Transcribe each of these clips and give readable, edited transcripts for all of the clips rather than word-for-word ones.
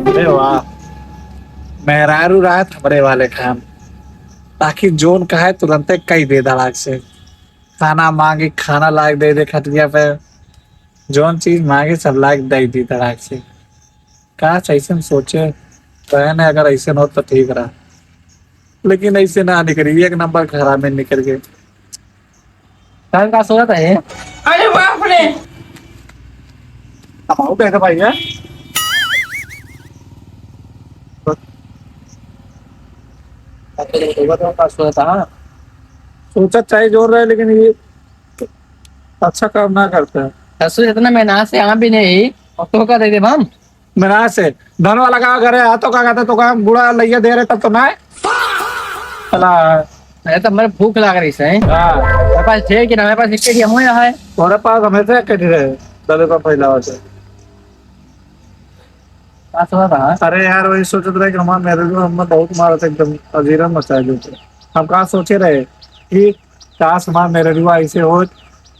अरे वाह, मेहरारू रात हमरे वाले काम, ताकि जोन का है तुरंत कई दे धड़ाक से। खाना मांगे खाना लायक दे दे खटिया पे, जोन चीज मांगे सब लायक दे दी धड़ाक से। काश ऐसे सोचे बहन है, अगर ऐसे हो तो ठीक रहा, लेकिन ऐसे ना निकली, एक नंबर खराब में निकल गए। टाइम का सोचा था ये। अरे बाप रे। अब कैसे भाई है सोचा चाहे जोर रहे, लेकिन ये अच्छा काम ना करते हैं। ससु इतना मेहनत से यहाँ भी नहीं और तो का दे दे हम। मेरा से धन वाला का घर है, तो क्या कहते तो का गुड़ा लइया दे रहे तब तो ना चला। मैं तो मेरे भूख लग रही है। हाँ, मेरे पास थे कि ना, मेरे पास इसके लिए हम यहाँ है। तुम्हारे पास हमेशा कटी रहे दले का फैला होते। क्या सोचा था? अरे यार वही सोचते रहे कि हमारे मेरे को हम बहुत मारा था, एकदम अजीरन मचा थे। हम कहा सोचे रहे कि काश हमारे मेरे को ऐसे हो,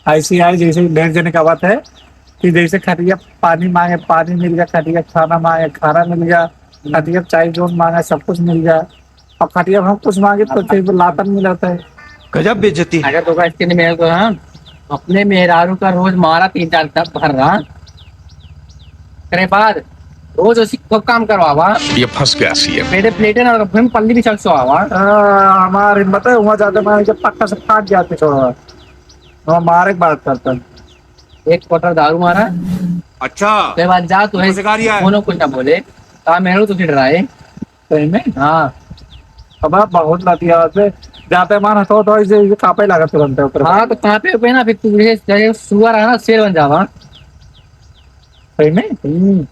ऐसी आए जैसे ढेर जने का बात है कि जैसे खटिया पानी मांगे पानी मिल गया, खटिया खाना मांगे खाना मिल गया, खटिया चाय जोन मांगे सब कुछ मिल गया। अब खटिया हम कुछ मांगे तो फिर लातन मिलाता है। गजब बेइज्जती। अगर तो का इसके लिए मेरे को हाँ अपने मेहरारू का रोज मारा 3-4 तब भर रहा करे बाद रोज उसी को काम करवावा। ये फंस गया सीएम। पेटे प्लेटे ना फिर पल्ली भी चल सोवा। हमारी हिम्मत है वहाँ जाते मारे जब पक्का से फाट जाते छोड़ा वहाँ मारे बात करता है। एक क्वार्टर दारू मारा अच्छा उसके बाद जा तो दोनों कुछ ना बोले कहा मेहरू तो डराए सही में। हाँ अब आप बहुत लतिया से जाते मान हटो तो ऐसे कापे लगा तुरंत ऊपर। हाँ तो कहाँ पे ना फिर तू सुअर है ना शेर बन जावा। सही में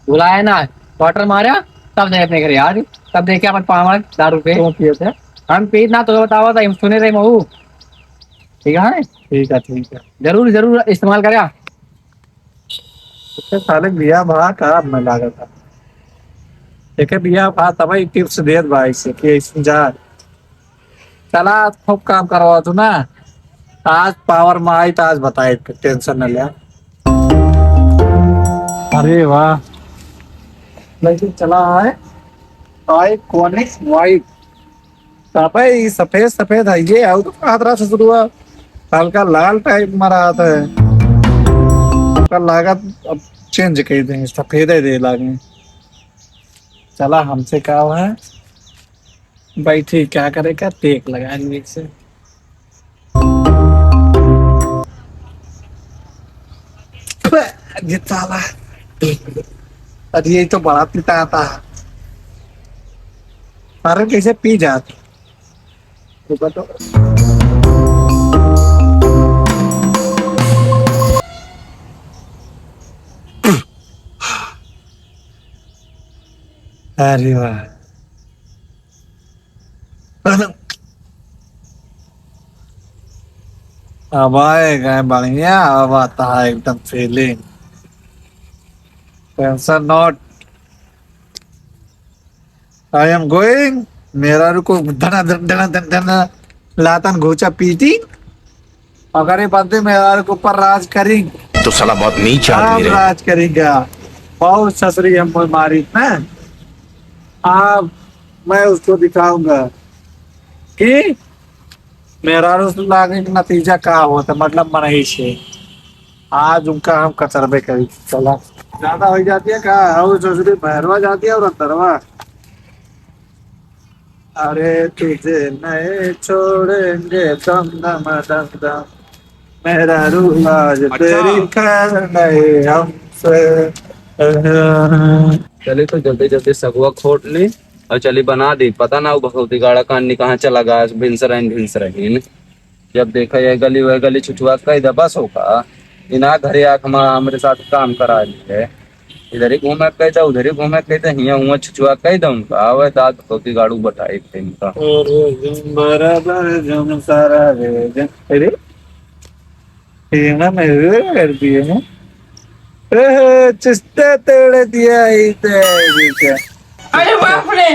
बुलाया ना क्वार्टर मारा तब जाए अपने घर यार, तब देखे अपन पावर दारू पे क्यों पिए थे? हम पी ना तो बतावा था, हम सुने रहे महू। ठीक है ठीक है ठीक है। जरूर जरूर इस्तेमाल करा। उसके साले बिया भा का मैं लागा था एक बिया भा तब टिप्स दे भाई से कि इसमें जा चला खूब काम करवा तू ना। आज पावर में आई तो आज बताए टेंशन न लिया। अरे वाह, लेकिन चला है आई कॉनिक्स वाइट भाई सफेद सफेद है ये आउ तो आदरा से शुरू हुआ, हल्का लाल टाइप मारा आता है का लागत अब चेंज कर देंगे सफेद है दे लागे। चला हमसे क्या है बैठी क्या करेगा टेक लगाएंगे से। ये साला अरे ये तो बड़ा पिता आता है। अरे कैसे पी जाती तो अरे वाह अब आएगा बढ़िया, अब आता है एकदम feeling tension not I am going. मेरा रुको धना धना धना धना लातन घोचा पीटी अगर ये बंदे मेरा के ऊपर राज करेंगे तो साला बहुत नीच आदमी रे। राज करेगा बहुत ससुरी हम मारी ना। अब मैं उसको दिखाऊंगा कि मेरा लागे का नतीजा क्या होता मतलब मनाई से। आज उनका हम कचरबे करी चला ज्यादा हो जाती है क्या और ससुरी भैरवा जाती है और अंदरवा। अरे तुझे नए छोड़ेंगे दम दम दम दम मेरा रूह आज तेरी खैर नहीं हमसे। चले तो जल्दी जल्दी सगुआ खोट ली और चली बना दी। पता ना वो भगवती गाड़ा कान कहाँ चला गया भिनसरहीन। जब देखा यह गली वह गली छुछुआ कह दे बस होगा इना घरे आख हमारे साथ काम करा ली है। इधर ही घूमे कह दे उधर ही घूमे कह दे हिया हुआ छुछुआ कह दे उनका वह दाद भगवती गाड़ू बटाई थे इनका। अरे कर दिए चिस्ते तेड़े दिया ही थे। अरे बाप रे।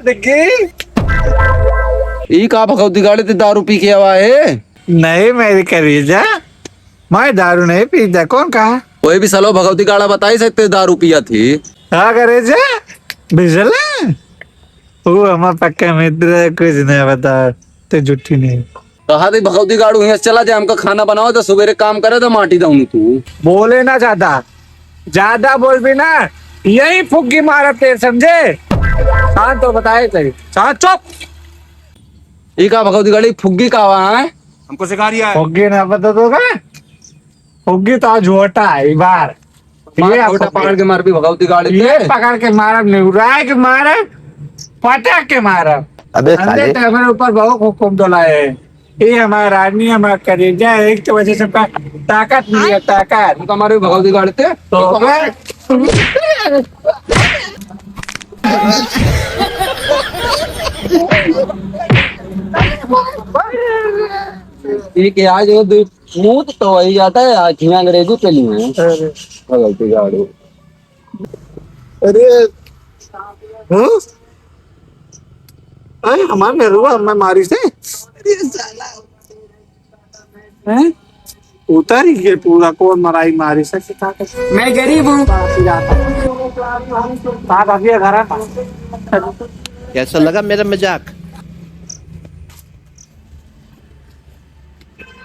देखी ई का भगवती गाड़ी ते दारू पी के आवा है। नहीं मेरी करीजा, मैं दारू नहीं पीता। कौन कहा? कोई भी सलो भगवती गाड़ा बता ही सकते दारू पिया थी। हाँ करेजा बिजला, वो हमारा पक्का मित्र है, कुछ नहीं बता तो झूठी नहीं। कहा थी भगवती गाड़ू यहाँ चला जाए, हमका खाना बनाओ तो सवेरे काम करे तो माटी दाऊ तू। बोले ना ज्यादा बोल भी ना, यही फुग्गी मारते समझे। हाँ तो बताए सही। हाँ चुप। ये का भगवती गाड़ी फुग्गी का है? हमको सिखा रिया है। फुग्गी ना बता दोगा? फुग्गी तो झोटा है बार। ये छोटा पकड़ के मार भी भगवती गाड़ी ये पे। पकड़ के मारा, निहुराए के मारा, पटक के मारा। अबे साले तो हमारे ऊपर बहुत हुक्म डोलाए है। ये हमारा रानी हमारा करेजा है, एक तो वजह से ताकत नहीं है, ताकत। हमारे भगवती गाड़ी थे तो ठीक है आज मुंह तो वही जाता है, आज यहाँ अंग्रेजी पे लिए हैं भगवती गाड़ी। अरे अरे हमारे नेरुआ हमें मारी से हैं? उतर ही गए पूरा। कौन मराई मारी से? मैं गरीब हूँ। घर कैसा लगा मेरा मजाक?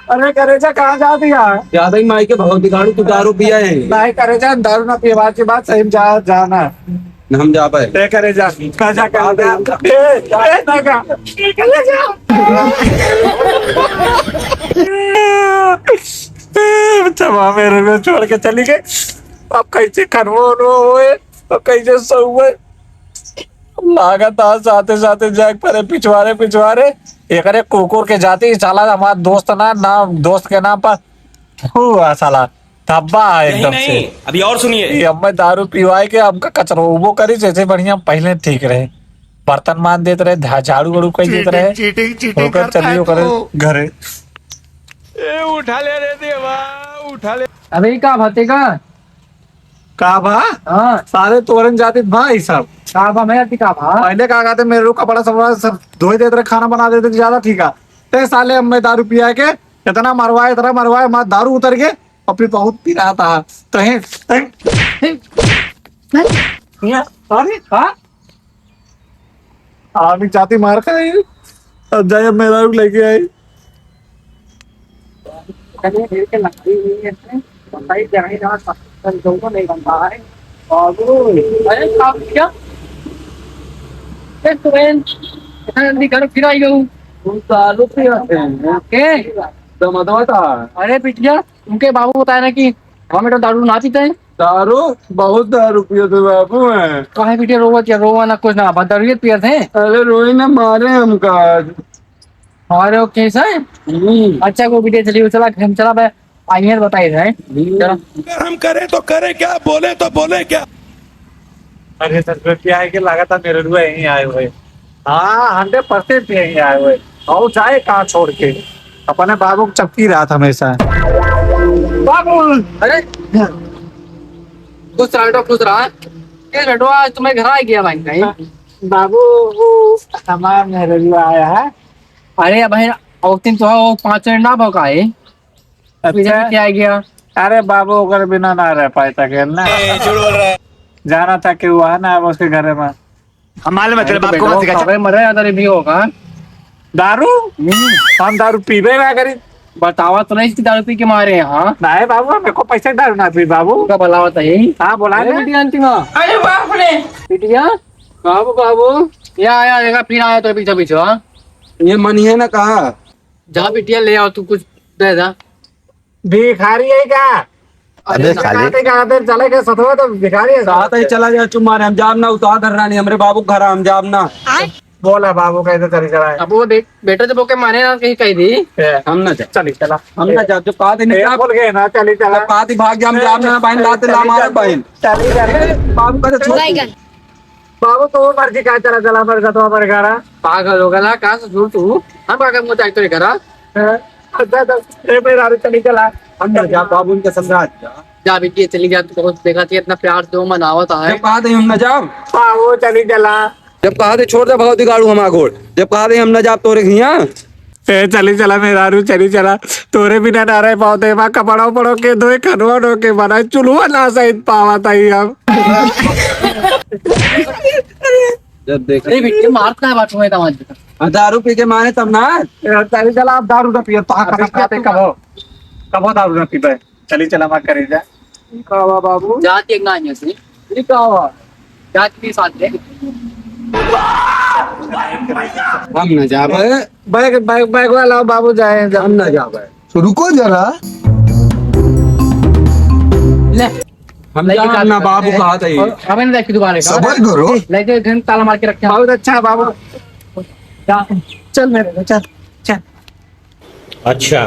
अरे करेजा कहाँ जा दिया? ज्यादा ही माई के भगवती गाड़ी तू दारू पिया है। नहीं करेजा, दारू ना पिए, बात की बात सही में जाना हम जा पाए। ए करेजा करेजा क्षमा मेरे में छोड़ के चली गई। अब कैसे खनवो हुए, अब कैसे सो हुए लागत आज साथे साथे जैक पर पिछवारे एक अरे कुकुर के जाती साला हमारा दोस्त ना दोस्त के नाम पर हुआ साला धब्बा एकदम से। अभी और सुनिए। ये हमें दारू पिवाए के हमका कचरो उबो करी, जैसे बढ़िया पहले ठीक रहे, बर्तन मान देते रहे, झाड़ू वाड़ू कई देते रहे, होकर चलियो करे घरे। उठा ले रे देवा, उठा ले। अबे का भाते का भा हाँ सारे तोरन जाते भाई सब। का भा मैं का भा पहले कहा कहते मेरे को कपड़ा सब धोई देते रहे, खाना बना देते ज्यादा ठीक है। ते साले हमें दारू पिया के इतना मरवाए हमारा दारू उतर के अपनी बहुत पी रहा था। आमी जाती मार खाई, अब जाए अब मेरा लेके आई। नहीं बनता है। अरे क्या जल्दी करो, फिर आई गऊ। अरे पिटिया उनके बाबू बताया ना कि हमें तो दारू ना पीते हैं। दारू बहुत दारू पिए थे बाबू है। काहे पिटिया रोवा क्या रोवा ना कुछ ना दारू पिए थे। अरे रोई ने मारे हमका। हमारे वो केस है। अच्छा को पिटिया चलिए चला हम चला भाई आई बताई है। चलो अगर हम करें तो करें क्या, बोले तो बोले क्या। अरे सच में क्या है कि लगा था मेरे लिए यहीं आए हुए। हाँ 100% यहीं आए हुए, और जाए कहाँ छोड़ के। अपने बाबू को चपकी रहा था हमेशा। बाबू अरे खुश रहा ये बेटो आज तुम्हें घर आ गया भाई कहीं। बाबू हमारा मेरे लिए आया है। अरे भाई और दिन तो वो 5 मिनट ना भौकाए अच्छा क्या आ गया। अरे बाबू अगर बिना ना रह पाए था खेलना, जाना था कि वो है ना अब उसके घर में। हम मालूम है तेरे बाप को मत सिखा। मरे या भी होगा दारू हम दारू पीबे ना करी। बतावा तो नहीं इसकी दारू पी के मारे यहाँ। नहीं बाबू मेरे को पैसे दारू ना पी बाबू। का भलावत है यही। हाँ बोला अरे ना। बिटिया आंटी माँ अरे बाप रे। बिटिया बाबू या आया देखा फिर आया तो पीछे हाँ ये मनी है ना कहा जा बिटिया ले आओ तू कुछ दे दा। भिखारी है क्या? अबे साले चले गए सतवा तो भिखारी है। साथ ही चला गया चुम्मा हम जाम ना उतार धर रानी हमरे बाबू घर हम जाम ना। बोला बाबू कैसे चली चला है। अब वो बेटा जब ओके मारे ना कहीं कही दी हम ना जा चली चला हम ना जा जो कहा थी नहीं बोल गए ना चली चला। कहा थी भाग जाम जाम ना बहन लाते ला मारे बहन चली चली बाबू का छोड़ बाबू तो वो मर्जी का चला चला मर गया तो मर गया। पागल हो गया कहाँ से झूठ तू हम पागल मुझे तो करा मेरा चली चला। हम ना जा बाबू उनके समझा जा बिटिया चली गया तू बहुत देखा थी इतना प्यार से वो मनावत है। जब कहा थे हम ना जाओ बाबू चली चला। जब कहा थे छोड़ दे भगवती गाड़ू हम आगोड़ जब कहा थे हम ना जाब तोरे घिया ए चली चला मेहरारू चली चला तोरे बिना ना रह पाते माँ कपड़ो पड़ो के धोए खनवा ढो के बना चुलवा ना सहित पावा ताई हम जब देखे अरे बिट्टे मारता है बात में तमाम दारू पी के माने तब ना चली चला आप दारू ना पियो तो खत्म खाते कबो कबो दारू ना पीबे चली चला माँ करे जा कावा बाबू जाती एक गानियों से ये कावा जाती के साथ ले हम न जाबे बैग बैग बैग वाला बाबू जाए हम न जाबे तो रुको जरा ले हम जान ना बाबू कहा था ये हमें नहीं देखी दुकान सबर करो लेके घर में ताला मार के रखे हैं। बहुत अच्छा है बाबू जा चल मेरे चल चल अच्छा